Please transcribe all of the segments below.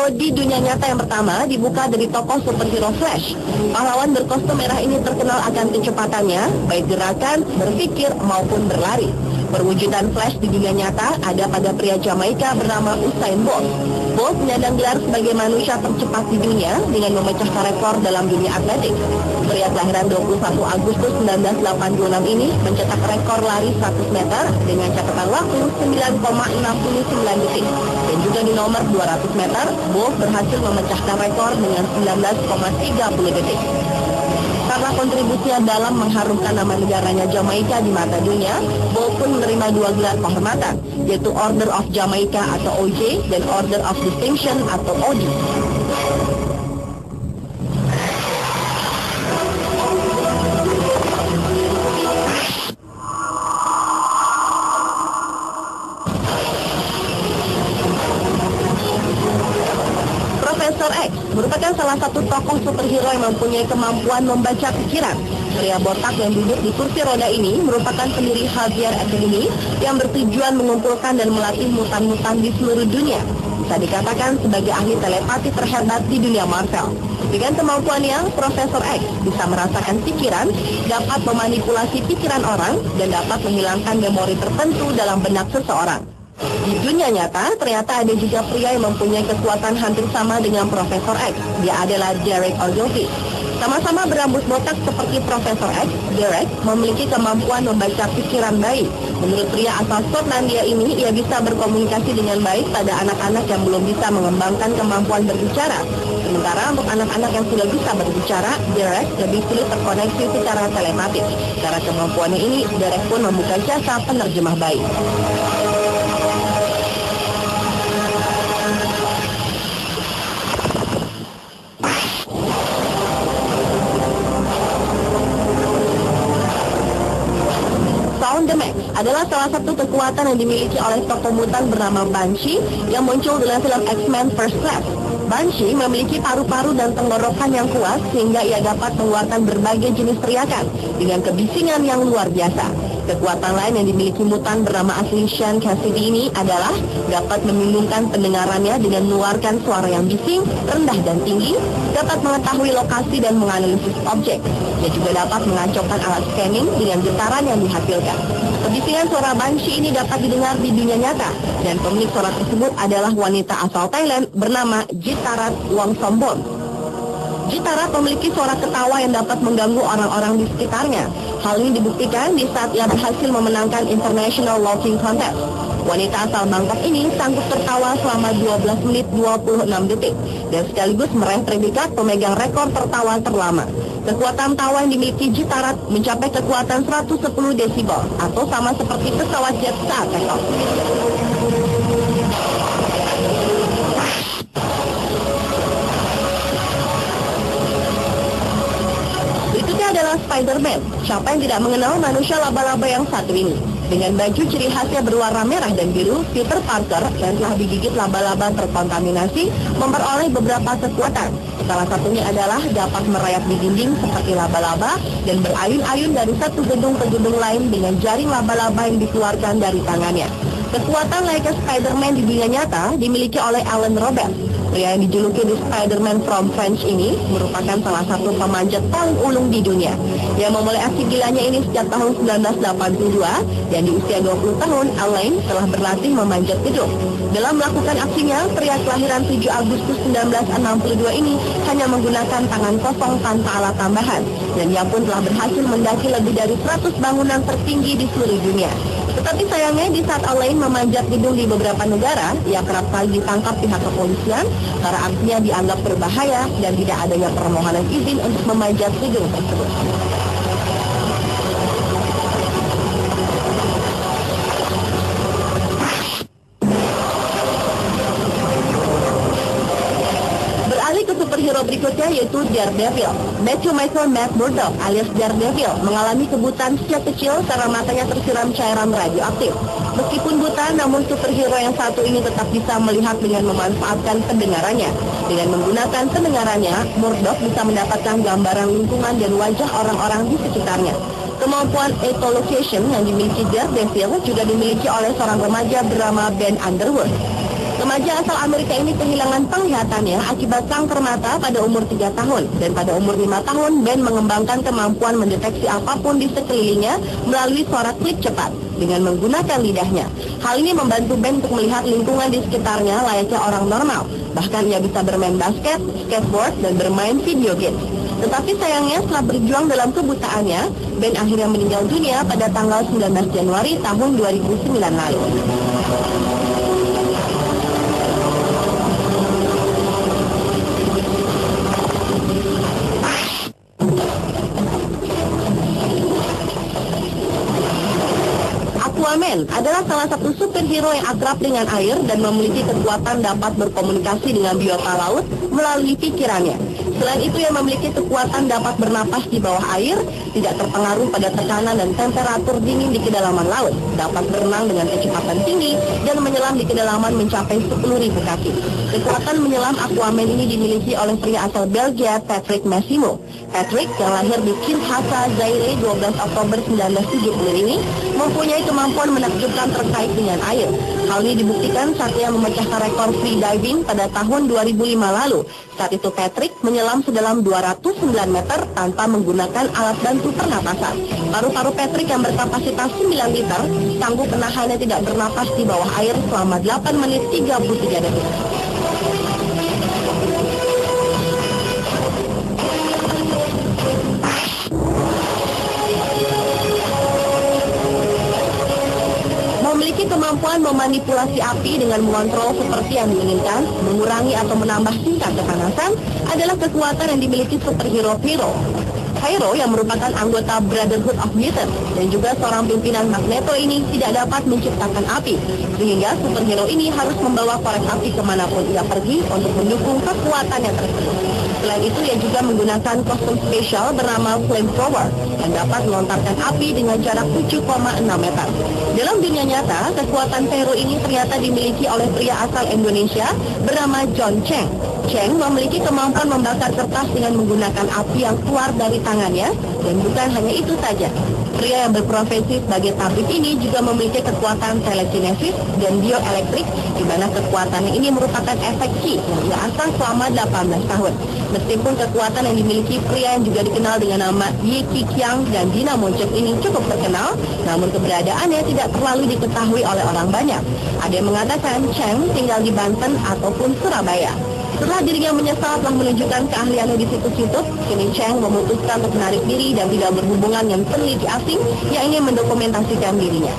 superhero di dunia nyata yang pertama dibuka dari tokoh superhero Flash. Pahlawan berkostum merah ini terkenal akan kecepatannya, baik gerakan, berpikir, maupun berlari. Perwujudan Flash di dunia nyata ada pada pria Jamaika bernama Usain Bolt. Bolt menyandang gelar sebagai manusia tercepat di dunia dengan memecahkan rekor dalam dunia atletik. Pria kelahiran 21 Agustus 1986 ini mencetak rekor lari 100 meter dengan catatan waktu 9,69 detik. Dan juga di nomor 200 meter, Bolt berhasil memecahkan rekor dengan 19,30 detik. Karena kontribusinya dalam mengharumkan nama negaranya Jamaika di mata dunia, Bolt pun menerima 2 gelar kehormatan, yaitu Order of Jamaica atau OJ dan Order of Distinction atau OD. Profesor X merupakan salah satu tokoh superhero yang mempunyai kemampuan membaca pikiran. Pria botak yang duduk di kursi roda ini merupakan pendiri Xavier Academy yang bertujuan mengumpulkan dan melatih mutan-mutan di seluruh dunia. Bisa dikatakan sebagai ahli telepati terhebat di dunia Marvel. Dengan kemampuannya, Profesor X bisa merasakan pikiran, dapat memanipulasi pikiran orang, dan dapat menghilangkan memori tertentu dalam benak seseorang. Di dunia nyata, ternyata ada juga pria yang mempunyai kekuatan hampir sama dengan Profesor X. Dia adalah Derek Ogilvy. Sama-sama berambut botak seperti Profesor X, Derek memiliki kemampuan membaca pikiran baik. Menurut pria asal Skotlandia ini, ia bisa berkomunikasi dengan baik pada anak-anak yang belum bisa mengembangkan kemampuan berbicara. Sementara untuk anak-anak yang sudah bisa berbicara, Derek lebih sulit terkoneksi secara telematis. Karena kemampuannya ini, Derek pun membuka jasa penerjemah baik. Sound the Max adalah salah satu kekuatan yang dimiliki oleh tokoh mutan bernama Banshee yang muncul dalam film X-Men First Class. Banshee memiliki paru-paru dan tenggorokan yang kuat sehingga ia dapat mengeluarkan berbagai jenis teriakan dengan kebisingan yang luar biasa. Kekuatan lain yang dimiliki mutan bernama asli Sean Cassidy ini adalah dapat membingungkan pendengarannya dengan mengeluarkan suara yang bising, rendah dan tinggi, dapat mengetahui lokasi dan menganalisis objek. Ia juga dapat mengacaukan alat scanning dengan getaran yang dihasilkan. Kebisingan suara Banshee ini dapat didengar di dunia nyata, dan pemilik suara tersebut adalah wanita asal Thailand bernama Jitarat Wongsombon. Jitarat memiliki suara ketawa yang dapat mengganggu orang-orang di sekitarnya. Hal ini dibuktikan di saat ia berhasil memenangkan International Laughing Contest. Wanita asal Bangkok ini sanggup tertawa selama 12 menit 26 detik dan sekaligus meraih predikat pemegang rekor tertawa terlama. Kekuatan tawa yang dimiliki Jitarat mencapai kekuatan 110 desibel atau sama seperti pesawat jet saat take off. Berikutnya adalah Spider-Man. Siapa yang tidak mengenal manusia laba-laba yang satu ini? Dengan baju ciri khasnya berwarna merah dan biru, Peter Parker yang telah digigit laba-laba terkontaminasi memperoleh beberapa kekuatan. Salah satunya adalah dapat merayap di dinding seperti laba-laba dan berayun-ayun dari satu gedung ke gedung lain dengan jaring laba-laba yang dikeluarkan dari tangannya. Kekuatan layaknya Spider-Man di dunia nyata dimiliki oleh Alan Robert. Pria yang dijuluki The Spider-Man from French ini merupakan salah satu pemanjat paling ulung di dunia. Dia memulai aksi gilanya ini sejak tahun 1982 dan di usia 20 tahun, Alain telah berlatih memanjat gedung. Dalam melakukan aksinya, pria kelahiran 7 Agustus 1962 ini hanya menggunakan tangan kosong tanpa alat tambahan. Dan ia pun telah berhasil mendaki lebih dari 100 bangunan tertinggi di seluruh dunia. Tetapi sayangnya di saat Alain memanjat gedung di beberapa negara, ia kerap kali ditangkap pihak kepolisian karena aksinya dianggap berbahaya dan tidak adanya permohonan izin untuk memanjat gedung tersebut. Superhero berikutnya yaitu Daredevil. Matthew Michael Matt Murdock alias Daredevil mengalami kebutaan sejak kecil karena matanya tersiram cairan radioaktif. Meskipun buta, namun superhero yang satu ini tetap bisa melihat dengan memanfaatkan pendengarannya. Dengan menggunakan pendengarannya, Murdock bisa mendapatkan gambaran lingkungan dan wajah orang-orang di sekitarnya. Kemampuan echolocation yang dimiliki Daredevil juga dimiliki oleh seorang remaja bernama Ben Underwood. Remaja asal Amerika ini kehilangan penglihatannya akibat kanker mata pada umur 3 tahun. Dan pada umur 5 tahun, Ben mengembangkan kemampuan mendeteksi apapun di sekelilingnya melalui suara klik cepat dengan menggunakan lidahnya. Hal ini membantu Ben untuk melihat lingkungan di sekitarnya layaknya orang normal. Bahkan ia bisa bermain basket, skateboard, dan bermain video game. Tetapi sayangnya setelah berjuang dalam kebutaannya, Ben akhirnya meninggal dunia pada tanggal 19 Januari tahun 2009 lalu. Aquaman adalah salah satu superhero yang akrab dengan air dan memiliki kekuatan dapat berkomunikasi dengan biota laut melalui pikirannya. Selain itu, ia memiliki kekuatan dapat bernapas di bawah air, tidak terpengaruh pada tekanan dan temperatur dingin di kedalaman laut, dapat berenang dengan kecepatan tinggi, dan menyelam di kedalaman mencapai 10.000 kaki. Kekuatan menyelam Aquaman ini dimiliki oleh pria asal Belgia, Patrick Massimo. Patrick, yang lahir di Kinshasa, Zaire, 12 Oktober 1970 ini, mempunyai kemampuan menakjubkan terkait dengan air. Hal ini dibuktikan saat ia memecahkan rekor free diving pada tahun 2005 lalu. Saat itu Patrick menyelam sedalam 209 meter tanpa menggunakan alat bantu pernapasan. Paru-paru Patrick yang berkapasitas 9 liter sanggup menahannya tidak bernapas di bawah air selama 8 menit 33 detik. Memiliki kemampuan memanipulasi api dengan mengontrol seperti yang diinginkan, mengurangi atau menambah tingkat kepanasan adalah kekuatan yang dimiliki superhero Pyro. Pyro yang merupakan anggota Brotherhood of Mutants dan juga seorang pimpinan Magneto ini tidak dapat menciptakan api, sehingga superhero ini harus membawa korek api kemanapun ia pergi untuk mendukung kekuatannya tersebut. Selain itu, ia juga menggunakan kostum spesial bernama Flamethrower yang dapat melontarkan api dengan jarak 7,6 meter. Dalam dunia nyata, kekuatan Pyro ini ternyata dimiliki oleh pria asal Indonesia bernama John Cheng. Cheng memiliki kemampuan membakar kertas dengan menggunakan api yang keluar dari tangannya, dan bukan hanya itu saja. Pria yang berprofesi sebagai tabib ini juga memiliki kekuatan telekinesis dan bioelektrik, di mana kekuatannya ini merupakan efek Qi yang ia asah selama 18 tahun. Meskipun kekuatan yang dimiliki pria yang juga dikenal dengan nama Ye Qiqiang dan Dinamo Jack ini cukup terkenal, namun keberadaannya tidak terlalu diketahui oleh orang banyak. Ada yang mengatakan Cheng tinggal di Banten ataupun Surabaya. Setelah dirinya menyesal telah menunjukkan keahliannya di situs YouTube, kini Cheng memutuskan untuk menarik diri dan tidak berhubungan dengan peneliti asing yang ingin mendokumentasikan dirinya.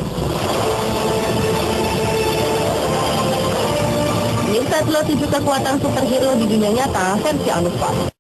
Ini adalah 7 kekuatan superhero di dunia nyata versi Anusport.